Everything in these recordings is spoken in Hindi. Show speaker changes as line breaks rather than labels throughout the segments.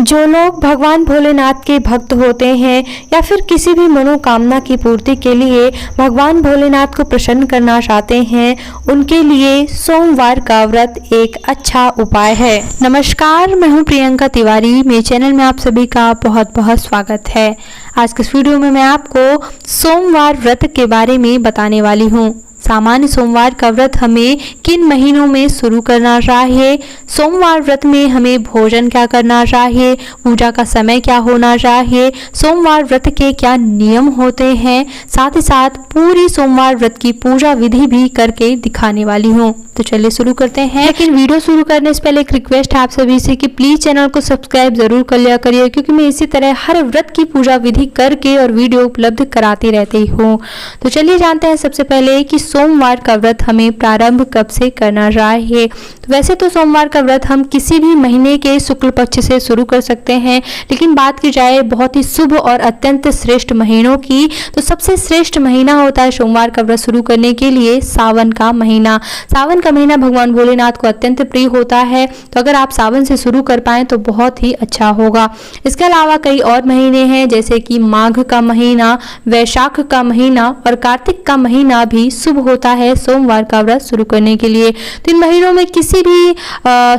जो लोग भगवान भोलेनाथ के भक्त होते हैं या फिर किसी भी मनोकामना की पूर्ति के लिए भगवान भोलेनाथ को प्रसन्न करना चाहते हैं, उनके लिए सोमवार का व्रत एक अच्छा उपाय है। नमस्कार, मैं हूं प्रियंका तिवारी। मेरे चैनल में आप सभी का बहुत बहुत स्वागत है। आज के इस वीडियो में मैं आपको सोमवार व्रत के बारे में बताने वाली हूं। सामान्य सोमवार का व्रत हमें किन महीनों में शुरू करना चाहिए, सोमवार व्रत में हमें भोजन क्या करना चाहिए, पूजा का समय क्या होना चाहिए, सोमवार व्रत के क्या नियम होते हैं, साथ ही साथ पूरी सोमवार व्रत की पूजा विधि भी करके दिखाने वाली हूँ। तो चलिए शुरू करते हैं। लेकिन वीडियो शुरू करने से पहले एक रिक्वेस्ट है आप सभी से कि प्लीज चैनल को सब्सक्राइब जरूर कर लिया करिए, क्योंकि मैं इसी तरह हर व्रत की पूजा विधि करके और वीडियो उपलब्ध कराती रहती हूँ। तो चलिए जानते हैं सबसे पहले कि सोमवार का व्रत हमें प्रारंभ कब से करना चाहिए। तो वैसे तो सोमवार का व्रत हम किसी भी महीने के शुक्ल पक्ष से शुरू कर सकते हैं, लेकिन बात की जाए बहुत ही शुभ और अत्यंत श्रेष्ठ महीनों की, तो सबसे श्रेष्ठ महीना होता है सोमवार का व्रत शुरू करने के लिए सावन का महीना। सावन का महीना भगवान भोलेनाथ को अत्यंत प्रिय होता है, तो अगर आप सावन से शुरू कर पाएं तो बहुत ही अच्छा होगा। इसके अलावा कई और महीने हैं, जैसे कि माघ का महीना, वैशाख का महीना और कार्तिक का महीना भी शुभ होता है सोमवार का व्रत शुरू करने के लिए। तो इन महीनों में किसी भी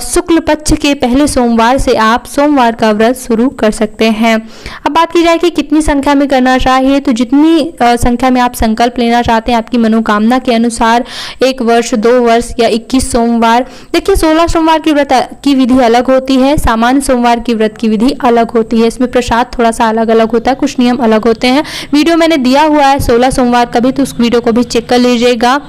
शुक्ल पक्ष के पहले सोमवार से आप सोमवार का व्रत शुरू कर सकते हैं। अब बात की जाए कि कितनी संख्या में करना चाहिए, तो जितनी संख्या में आप संकल्प लेना चाहते हैं आपकी मनोकामना के अनुसार, 1 वर्ष, 2 वर्ष या 21 सोमवार। देखिए 16 सोमवार की व्रत की विधि अलग होती है, सामान्य सोमवार की व्रत की विधि अलग होती है। इसमें प्रसाद थोड़ा सा अलग अलग होता है, कुछ नियम अलग होते हैं। वीडियो मैंने दिया हुआ है 16 सोमवार का भी, तो उस वीडियो को भी चेक कर लीजिएगा।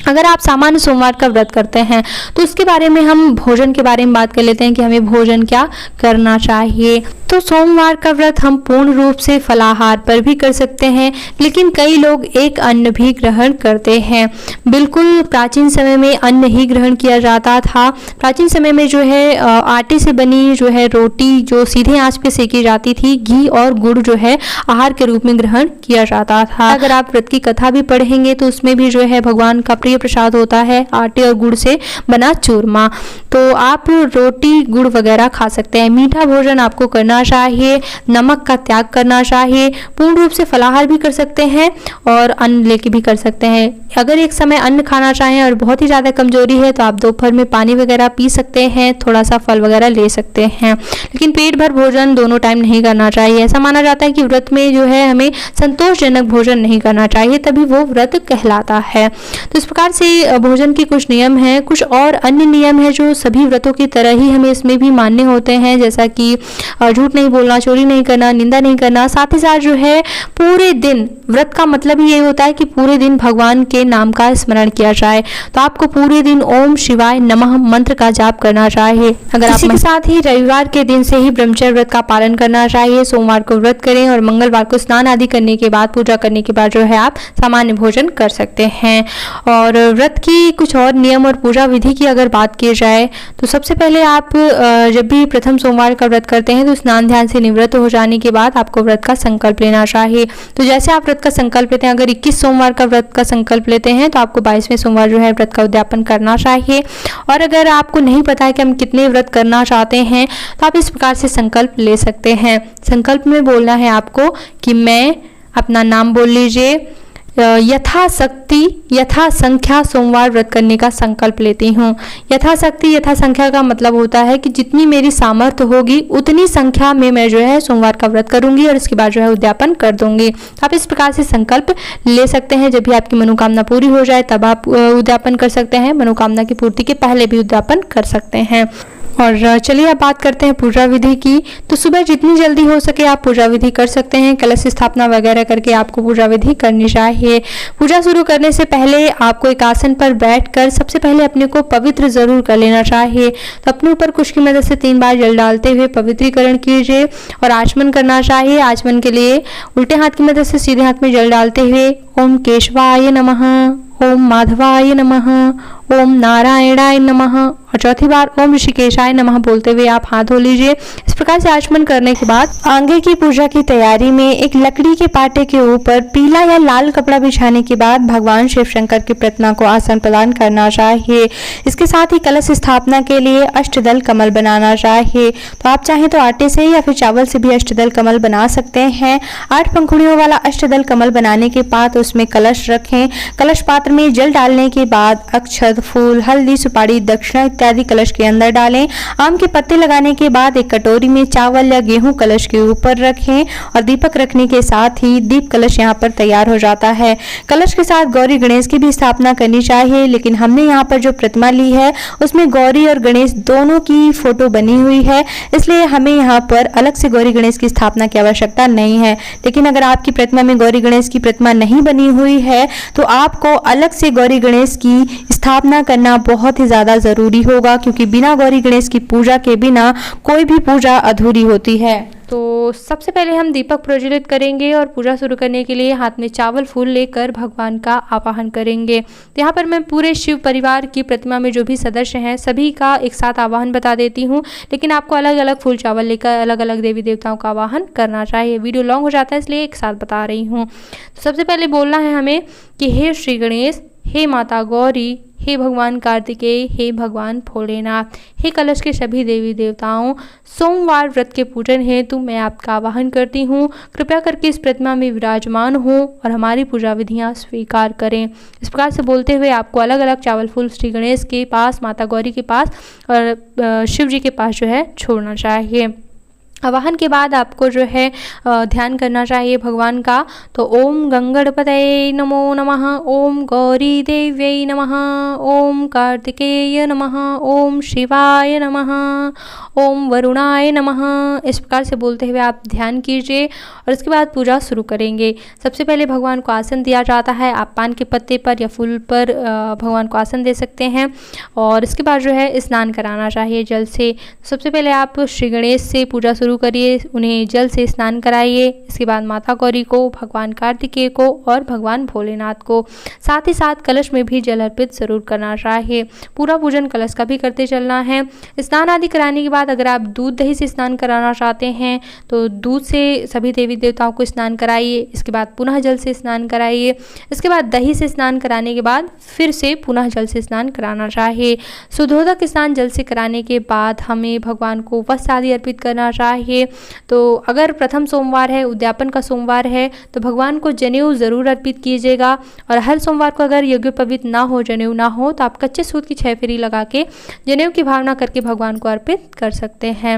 अगर आप सामान्य सोमवार का व्रत करते हैं तो उसके बारे में हम भोजन के बारे में बात कर लेते हैं कि हमें भोजन क्या करना चाहिए। तो सोमवार का व्रत हम पूर्ण रूप से फलाहार पर भी कर सकते हैं, लेकिन कई लोग एक अन्न भी ग्रहण करते हैं। बिल्कुल प्राचीन समय में अन्न ही ग्रहण किया जाता था। प्राचीन समय में जो है आटे से बनी जो है रोटी जो सीधे आंच पे सेकी जाती थी, घी और गुड़ जो है आहार के रूप में ग्रहण किया जाता था। अगर आप व्रत की कथा भी पढ़ेंगे तो उसमें भी जो है भगवान का प्रिय प्रसाद होता है आटे और गुड़ से बना चूरमा। तो आप रोटी गुड़ वगैरह खा सकते हैं। मीठा भोजन आपको करना चाहिए, नमक का त्याग करना चाहिए। पूर्ण रूप से फलाहार भी कर सकते हैं और अन्न लेके भी कर सकते हैं। अगर एक समय अन्न खाना चाहें और बहुत ही ज़्यादा कमजोरी है तो आप दोपहर में पानी वगैरह पी सकते हैं, थोड़ा सा फल वगैरह ले सकते हैं, लेकिन पेट भर भोजन दोनों टाइम नहीं करना चाहिए। ऐसा माना जाता है कि व्रत में जो है हमें संतोषजनक भोजन नहीं करना चाहिए, तभी वो व्रत कहलाता है। तो इस प्रकार से भोजन के कुछ नियम हैं। कुछ और अन्य नियम है जो सभी व्रतों की तरह ही हमें इसमें भी मान्य होते हैं, जैसा कि झूठ नहीं बोलना, चोरी नहीं करना, निंदा नहीं करना। साथ ही साथ जो है पूरे दिन, व्रत का मतलब ही ये होता है कि पूरे दिन भगवान के नाम का स्मरण किया जाए। तो आपको पूरे दिन ओम शिवाय नमः मंत्र का जाप करना चाहिए। अगर इसी के साथ ही रविवार के दिन से ही ब्रह्मचर्य व्रत का पालन करना चाहिए। सोमवार को व्रत करें और मंगलवार को स्नान आदि करने के बाद, पूजा करने के बाद जो है आप सामान्य भोजन कर सकते हैं। और व्रत की कुछ और नियम और पूजा विधि की अगर बात की जाए तो सबसे पहले आप जब भी प्रथम सोमवार का व्रत करते हैं तो स्नान ध्यान से निवृत्त हो जाने के बाद आपको व्रत का संकल्प लेना चाहिए। तो जैसे आप व्रत का संकल्प लेते हैं, अगर 21 सोमवार का व्रत का संकल्प लेते हैं तो आपको 22वें सोमवार जो है व्रत का उद्यापन करना चाहिए। और अगर आपको नहीं पता है कि हम कितने व्रत करना चाहते हैं तो आप इस प्रकार से संकल्प ले सकते हैं। संकल्प में बोलना है आपको कि मैं, अपना नाम बोल लीजिए, यथाशक्ति यथा संख्या सोमवार व्रत करने का संकल्प लेती हूँ। यथाशक्ति यथा संख्या का मतलब होता है कि जितनी मेरी सामर्थ्य होगी उतनी संख्या में मैं जो है सोमवार का व्रत करूंगी और इसके बाद जो है उद्यापन कर दूंगी। आप इस प्रकार से संकल्प ले सकते हैं। जब भी आपकी मनोकामना पूरी हो जाए तब आप उद्यापन कर सकते हैं, मनोकामना की पूर्ति के पहले भी उद्यापन कर सकते हैं। और चलिए अब बात करते हैं पूजा विधि की। तो सुबह जितनी जल्दी हो सके आप पूजा विधि कर सकते हैं। कलश स्थापना वगैरह करके आपको पूजा विधि करनी चाहिए। पूजा शुरू करने से पहले आपको एक आसन पर बैठकर सबसे पहले अपने को पवित्र जरूर कर लेना चाहिए। तो अपने ऊपर कुश की मदद से 3 बार जल डालते हुए पवित्रीकरण कीजिए और आचमन करना चाहिए। आचमन के लिए उल्टे हाथ की मदद से सीधे हाथ में जल डालते हुए ओम केशवाय नमः, ओम माधवाय नमः, ओम नारायणाय नमः और चौथी बार ओम ऋषिकेशाय नमः बोलते हुए आप हाथ धो लीजिए। इस प्रकार से आचमन करने के बाद आगे की पूजा की तैयारी में एक लकड़ी के पाटे के ऊपर पीला या लाल कपड़ा बिछाने के बाद भगवान शिव शंकर की प्रतिमा को आसन प्रदान करना चाहिए। इसके साथ ही कलश स्थापना के लिए अष्टदल कमल बनाना चाहिए। तो आप चाहें तो आटे से या फिर चावल से भी अष्टदल कमल बना सकते हैं। 8 पंखुड़ियों वाला अष्टदल कमल बनाने के बाद उसमें कलश रखें। कलश पात्र में जल डालने के बाद अक्षत, फूल, हल्दी, सुपारी, दक्षिणा इत्यादि कलश के अंदर डालें। आम के पत्ते लगाने के बाद एक कटोरी में चावल या गेहूं कलश के ऊपर रखें और दीपक रखने के साथ ही दीप कलश यहाँ पर तैयार हो जाता है। कलश के साथ गौरी गणेश की भी स्थापना करनी चाहिए, लेकिन हमने यहाँ पर जो प्रतिमा ली है उसमें गौरी और गणेश दोनों की फोटो बनी हुई है, इसलिए हमें यहाँ पर अलग से गौरी गणेश की स्थापना की आवश्यकता नहीं है। लेकिन अगर आपकी प्रतिमा में गौरी गणेश की प्रतिमा नहीं बनी हुई है तो आपको अलग से गौरी गणेश की स्थापना करना बहुत ही ज्यादा जरूरी होगा, क्योंकि बिना गौरी गणेश की पूजा के बिना कोई भी पूजा अधूरी होती है। तो सबसे पहले हम दीपक प्रज्वलित करेंगे और पूजा शुरू करने के लिए हाथ में चावल फूल लेकर भगवान का आवाहन करेंगे। तो यहाँ पर मैं पूरे शिव परिवार की प्रतिमा में जो भी सदस्य हैं सभी का एक साथ आवाहन बता देती हूँ, लेकिन आपको अलग अलग फूल चावल लेकर अलग अलग देवी देवताओं का आवाहन करना चाहिए। वीडियो लॉन्ग हो जाता है इसलिए एक साथ बता रही हूँ। तो सबसे पहले बोलना है हमें कि हे श्री गणेश, हे माता गौरी, हे भगवान कार्तिकेय, हे भगवान भोलेनाथ, हे कलश के सभी देवी देवताओं, सोमवार व्रत के पूजन हेतु मैं आपका आवाहन करती हूँ। कृपया करके इस प्रतिमा में विराजमान हो और हमारी पूजा विधियाँ स्वीकार करें। इस प्रकार से बोलते हुए आपको अलग अलग चावल फूल श्री गणेश के पास, माता गौरी के पास और शिव जी के पास जो है छोड़ना चाहिए। आवाहन के बाद आपको जो है ध्यान करना चाहिए भगवान का। तो ओम गंगणपतये नमो नमः, ओम गौरी देव्यै नमः, ओम कार्तिकेय नमः, ओम शिवाय नमः, ओम वरुणाय नमः। इस प्रकार से बोलते हुए आप ध्यान कीजिए और इसके बाद पूजा शुरू करेंगे। सबसे पहले भगवान को आसन दिया जाता है। आप पान के पत्ते पर या फूल पर भगवान को आसन दे सकते हैं और इसके बाद जो है स्नान कराना चाहिए जल से। सबसे पहले आप श्री गणेश से पूजा शुरू करिए, उन्हें जल से स्नान कराइए। इसके बाद माता गौरी को, भगवान कार्तिकेय को और भगवान भोलेनाथ को, साथ ही साथ कलश में भी जल अर्पित जरूर करना चाहिए। पूरा पूजन कलश का भी करते चलना है। स्नान आदि कराने के बाद अगर आप दूध दही से स्नान कराना चाहते हैं तो दूध से सभी देवी देवताओं को स्नान कराइए। इसके बाद पुनः जल से स्नान कराइए। इसके बाद दही से स्नान कराने के बाद फिर से पुनः जल से स्नान कराना चाहिए। शुद्धोदक स्नान जल से कराने के बाद हमें भगवान को वस्त्र आदि अर्पित करना चाहिए। तो अगर प्रथम सोमवार है, उद्यापन का सोमवार है, तो भगवान को जनेऊ जरूर अर्पित कीजिएगा। और हर सोमवार को अगर यज्ञोपवीत ना हो, जनेऊ ना हो, तो आप कच्चे सूत की 6 फेरी लगा के जनेऊ की भावना करके भगवान को अर्पित कर सकते हैं।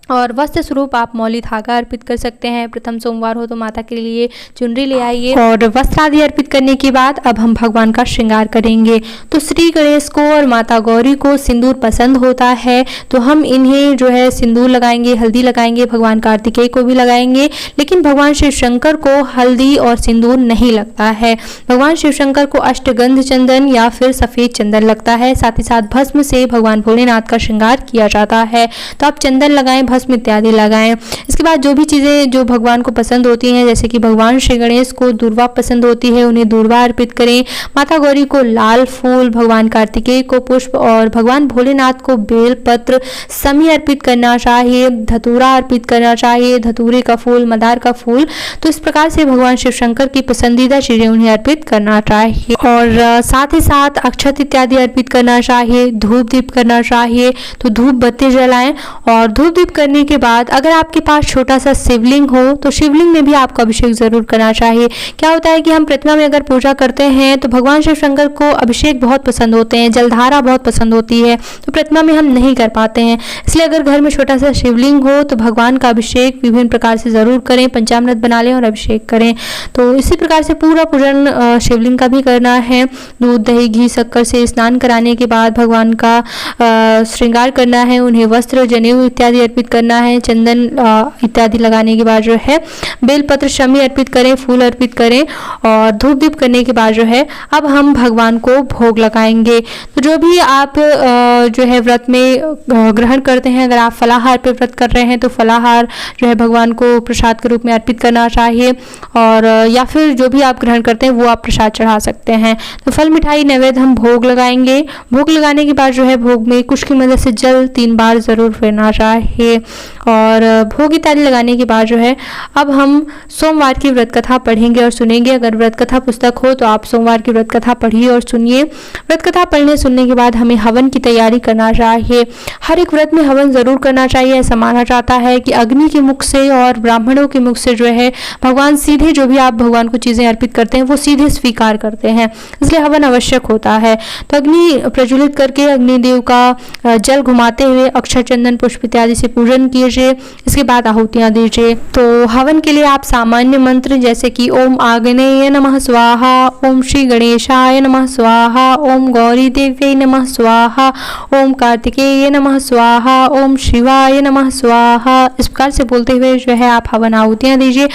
और वस्त्र स्वरूप आप मौली धागा अर्पित कर सकते हैं। प्रथम सोमवार हो तो माता के लिए चुनरी ले आइए। और वस्त्र आदि अर्पित करने के बाद अब हम भगवान का श्रृंगार करेंगे। तो श्री गणेश को और माता गौरी को सिंदूर पसंद होता है, तो हम इन्हें जो है सिंदूर लगाएंगे, हल्दी लगाएंगे। भगवान कार्तिकेय को भी लगाएंगे, लेकिन भगवान शिव शंकर को हल्दी और सिंदूर नहीं लगता है। भगवान शिव शंकर को अष्टगंध चंदन या फिर सफेद चंदन लगता है। साथ ही साथ भस्म से भगवान भोलेनाथ का श्रृंगार किया जाता है। तो आप चंदन लगाएं, भस्म इत्यादि लगाएं। इसके बाद जो भी चीज़ें जो भगवान को पसंद होती हैं, जैसे कि भगवान श्री गणेश को दूर्वा पसंद होती है, उन्हें दूर्वा अर्पित करें। माता गौरी को लाल फूल, भगवान कार्तिकेय को पुष्प और भगवान भोलेनाथ को बेलपत्र समी अर्पित करना चाहिए। धतूरा अर्पित करना चाहिए, धतूरे का फूल, मदार का फूल। तो इस प्रकार से भगवान शिव शंकर की पसंदीदा चीज़ें उन्हें अर्पित करना चाहिए। और साथ ही साथ अक्षत इत्यादि अर्पित करना चाहिए, धूप दीप करना चाहिए। तो धूप बत्ती जलाएं और धूप दीप करने के बाद अगर आपके पास छोटा सा शिवलिंग हो तो शिवलिंग में भी आपको अभिषेक जरूर करना चाहिए। क्या होता है कि हम प्रतिमा में अगर पूजा करते हैं तो भगवान शिव शंकर को अभिषेक बहुत पसंद होते हैं, जलधारा बहुत पसंद होती है, तो प्रतिमा में हम नहीं कर पाते हैं। इसलिए अगर घर में छोटा सा शिवलिंग हो तो भगवान का अभिषेक विभिन्न प्रकार से जरूर करें, पंचामृत बना लें और अभिषेक करें। तो इसी प्रकार से पूरा पूजन शिवलिंग का भी करना है। दूध दही घी शक्कर से स्नान कराने के बाद भगवान का श्रृंगार करना है। उन्हें वस्त्र जनेऊ इत्यादि अर्पित करना है। चंदन इत्यादि लगाने के बाद जो है बेलपत्र शमी अर्पित करें, फूल अर्पित करें और धूप दीप करने के बाद जो है अब हम भगवान को भोग लगाएंगे। तो जो भी आप जो है व्रत में ग्रहण करते हैं, अगर आप फलाहार पे व्रत कर रहे हैं तो फलाहार जो है भगवान को प्रसाद के रूप में अर्पित करना चाहिए, और या फिर जो भी आप ग्रहण करते हैं वो आप प्रसाद चढ़ा सकते हैं। तो फल मिठाई नैवेद्य हम भोग लगाएंगे। भोग लगाने के बाद जो है भोग में कुश की मदद से जल 3 बार ज़रूर फेरना चाहिए, और भोग इत्यादि लगाने के बाद जो है अब हम सोमवार की व्रत कथा पढ़ेंगे और सुनेंगे। अगर व्रत कथा पुस्तक हो तो आप सोमवार की व्रत कथा पढ़िए और सुनिए। व्रत कथा पढ़ने सुनने के बाद हमें हवन की तैयारी करना चाहिए। हर एक व्रत में हवन जरूर करना चाहिए। ऐसा माना जाता है कि अग्नि के मुख से और ब्राह्मणों के मुख से जो है भगवान सीधे, जो भी आप भगवान को चीज़ें अर्पित करते हैं वो सीधे स्वीकार करते हैं, इसलिए हवन आवश्यक होता है। तो अग्नि प्रज्वलित करके अग्निदेव का जल घुमाते हुए अक्षत चंदन पुष्प इत्यादि से पूजन कीजिए। इसके बाद आहुतियाँ दीजिए। तो हवन के लिए आप सामान्य मंत्र जैसे कि ओम आग्नेय नमः स्वाहा, ओम श्री गणेशाय नमः स्वाहा, ओम गौरी देव्यै नमः स्वाहा, ओम कार्तिकेय नमः स्वाहा, ओम शिवाय नमः स्वाहा, इस प्रकार से बोलते हुए जो है आप हवन आहुतियाँ दीजिए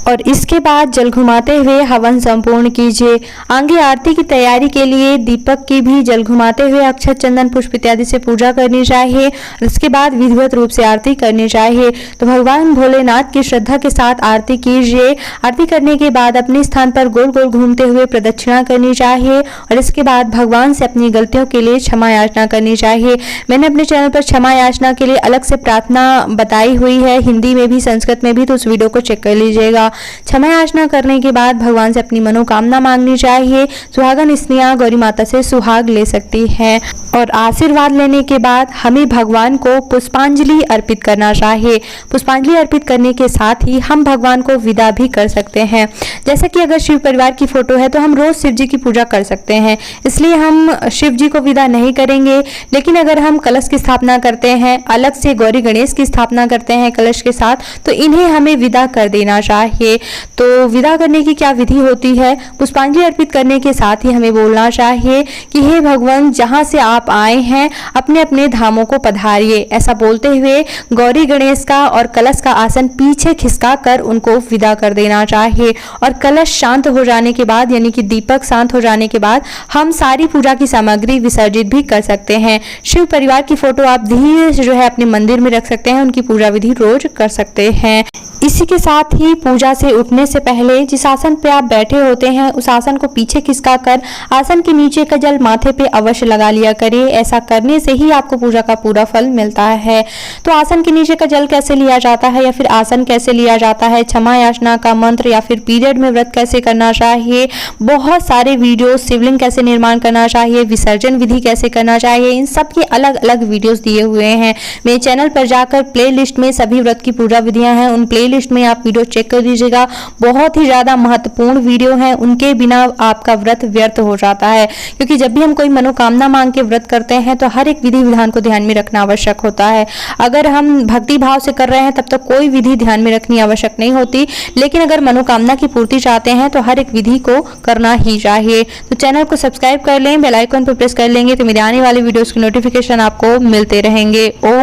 और इसके बाद जल घुमाते हुए हवन संपूर्ण कीजिए। आगे आरती की तैयारी के लिए दीपक की भी जल घुमाते हुए अक्षत चंदन पुष्प इत्यादि से पूजा करनी चाहिए। इसके बाद विधिवत रूप से आरती करनी चाहिए। तो भगवान भोलेनाथ की श्रद्धा के साथ आरती कीजिए। आरती करने के बाद अपने स्थान पर गोल गोल घूमते हुए प्रदक्षिणा करनी चाहिए और इसके बाद भगवान से अपनी गलतियों के लिए क्षमा याचना करनी चाहिए। मैंने अपने चैनल पर क्षमा याचना के लिए अलग से प्रार्थना बताई हुई है, हिंदी में भी संस्कृत में भी, तो उस वीडियो को चेक कर लीजिएगा। क्षमा याचना करने के बाद भगवान से अपनी मनोकामना मांगनी चाहिए। सुहागन स्त्रियां गौरी माता से सुहाग ले सकती हैं और आशीर्वाद लेने के बाद हमें भगवान को पुष्पांजलि अर्पित करना चाहिए। पुष्पांजलि अर्पित करने के साथ ही हम भगवान को विदा भी कर सकते हैं। जैसा कि अगर शिव परिवार की फोटो है तो हम रोज शिव जी की पूजा कर सकते हैं, इसलिए हम शिव जी को विदा नहीं करेंगे। लेकिन अगर हम कलश की स्थापना करते हैं, अलग से गौरी गणेश की स्थापना करते हैं कलश के साथ, तो इन्हें हमें विदा कर देना चाहिए। तो विदा करने की क्या विधि होती है? पुष्पांजलि अर्पित करने के साथ ही हमें बोलना चाहिए कि हे भगवान, जहां से आप आए हैं अपने अपने धामों को पधारिए। ऐसा बोलते हुए गौरी गणेश का और कलश का आसन पीछे खिसका कर उनको विदा कर देना चाहिए। और कलश शांत हो जाने के बाद, यानी कि दीपक शांत हो जाने के बाद, हम सारी पूजा की सामग्री विसर्जित भी कर सकते हैं। शिव परिवार की फोटो आप धीरे से जो है अपने मंदिर में रख सकते हैं, उनकी पूजा विधि रोज कर सकते हैं। इसी के साथ ही पूजा से उठने से पहले जिस आसन पे आप बैठे होते हैं उस आसन को पीछे खिसका कर आसन के नीचे का जल माथे पे अवश्य लगा लिया करिए। ऐसा करने से ही आपको पूजा का पूरा फल मिलता है। तो आसन के नीचे का जल कैसे लिया जाता है या फिर आसन कैसे लिया जाता है, क्षमा याचना का मंत्र या फिर पीरियड में व्रत कैसे करना चाहिए, बहुत सारे वीडियो, शिवलिंग कैसे निर्माण करना चाहिए, विसर्जन विधि कैसे करना चाहिए, इन सब के अलग अलग वीडियोस दिए हुए हैं। मेरे चैनल पर जाकर प्लेलिस्ट में सभी व्रत की पूजा विधियां हैं, उन प्लेलिस्ट में आप वीडियो चेक कर लीजिएगा। बहुत ही ज्यादा महत्वपूर्ण वीडियो हैं, उनके बिना आपका व्रत व्यर्थ हो जाता है। क्योंकि जब भी हम कोई मनोकामना मांग के व्रत करते हैं तो हर एक विधि विधान को ध्यान में रखना आवश्यक होता है। अगर हम भक्ति भाव से कर रहे हैं तब तो कोई विधि ध्यान में रखनी आवश्यक नहीं होती, लेकिन अगर मनोकामना की पूर्ति चाहते हैं तो हर एक विधि को करना ही चाहिए। तो चैनल को सब्सक्राइब कर लें, बेल आइकन पर प्रेस कर लेंगे तो मेरे आने वाले वीडियोस की नोटिफिकेशन आपको मिलते रहेंगे। ओम